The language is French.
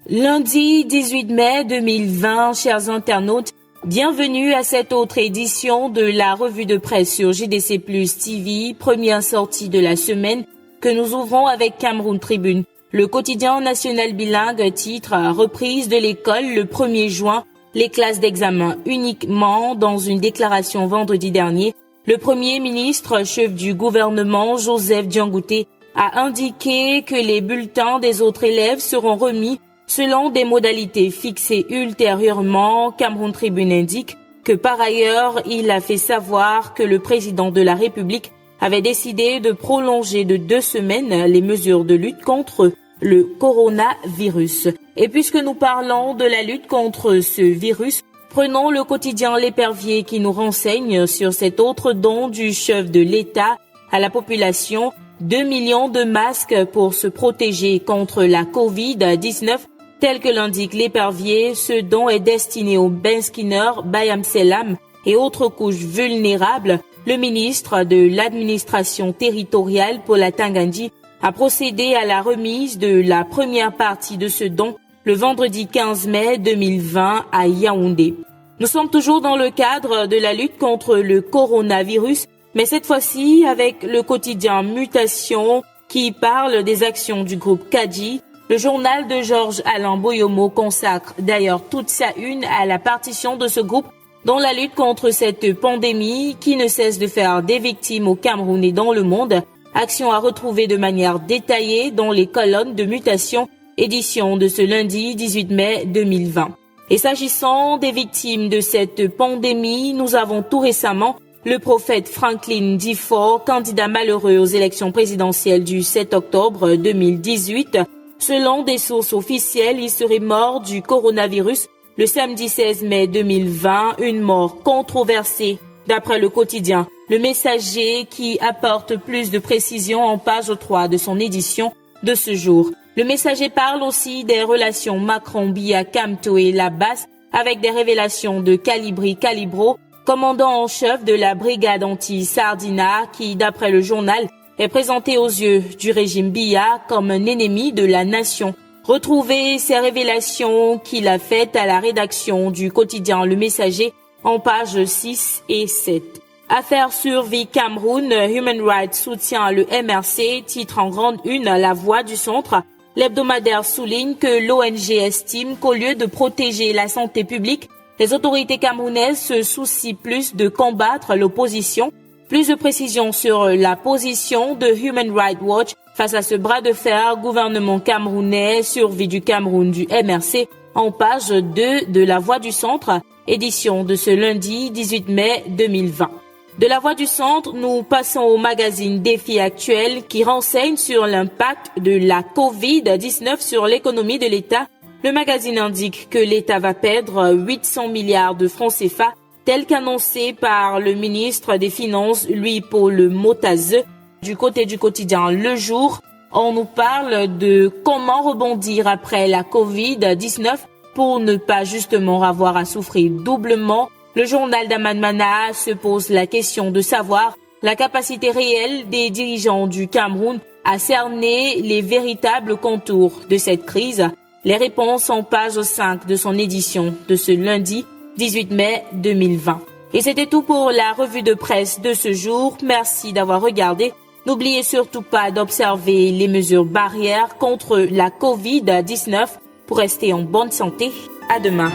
Lundi 18 mai 2020, chers internautes, bienvenue à cette autre édition de la revue de presse sur JDC Plus TV, première sortie de la semaine que nous ouvrons avec Cameroun Tribune. Le quotidien national bilingue titre « Reprise de l'école le 1er juin, les classes d'examen uniquement » dans une déclaration vendredi dernier. Le Premier ministre, chef du gouvernement, Joseph Diangouteh, a indiqué que les bulletins des autres élèves seront remis selon des modalités fixées ultérieurement. Cameroun Tribune indique que par ailleurs, il a fait savoir que le président de la République avait décidé de prolonger de 2 semaines les mesures de lutte contre le coronavirus. Et puisque nous parlons de la lutte contre ce virus, prenons le quotidien L'Épervier qui nous renseigne sur cet autre don du chef de l'État à la population, 2 millions de masques pour se protéger contre la Covid-19. Tel que l'indique L'Épervier, ce don est destiné aux Benskiner, Bayam-Selam et autres couches vulnérables. Le ministre de l'administration territoriale, Paula Tangandji, a procédé à la remise de la première partie de ce don le vendredi 15 mai 2020 à Yaoundé. Nous sommes toujours dans le cadre de la lutte contre le coronavirus, mais cette fois-ci avec le quotidien Mutation qui parle des actions du groupe Kadji. Le journal de Georges-Alain Boyomo consacre d'ailleurs toute sa une à la partition de ce groupe dans la lutte contre cette pandémie qui ne cesse de faire des victimes au Cameroun et dans le monde. Action à retrouver de manière détaillée dans les colonnes de Mutation, édition de ce lundi 18 mai 2020. Et s'agissant des victimes de cette pandémie, nous avons tout récemment le prophète Franklin Difo, candidat malheureux aux élections présidentielles du 7 octobre 2018. Selon des sources officielles, il serait mort du coronavirus le samedi 16 mai 2020, une mort controversée. D'après le quotidien Le Messager qui apporte plus de précisions en page 3 de son édition de ce jour. Le Messager parle aussi des relations Macron-Biya-Kamto et Labas avec des révélations de Calibri Calibro, commandant en chef de la brigade anti-Sardina qui, d'après le journal, est présenté aux yeux du régime Biya comme un ennemi de la nation. Retrouvez ces révélations qu'il a faites à la rédaction du quotidien Le Messager en pages 6 et 7. Affaire survie Cameroun, Human Rights soutient le MRC, titre en grande une La Voix du Centre. L'hebdomadaire souligne que l'ONG estime qu'au lieu de protéger la santé publique, les autorités camerounaises se soucient plus de combattre l'opposition. Plus de précisions sur la position de Human Rights Watch face à ce bras de fer gouvernement camerounais, survie du Cameroun du MRC, en page 2 de La Voix du Centre, édition de ce lundi 18 mai 2020. De La Voix du Centre, nous passons au magazine Défi Actuel qui renseigne sur l'impact de la Covid-19 sur l'économie de l'État. Le magazine indique que l'État va perdre 800 milliards de francs CFA, tel qu'annoncé par le ministre des Finances, Louis-Paul Motazeux. Du côté du quotidien Le Jour, on nous parle de comment rebondir après la Covid-19 pour ne pas justement avoir à souffrir doublement. Le journal d'Aman Mana se pose la question de savoir la capacité réelle des dirigeants du Cameroun à cerner les véritables contours de cette crise. Les réponses en page 5 de son édition de ce lundi 18 mai 2020. Et c'était tout pour la revue de presse de ce jour. Merci d'avoir regardé. N'oubliez surtout pas d'observer les mesures barrières contre la Covid-19 pour rester en bonne santé. À demain.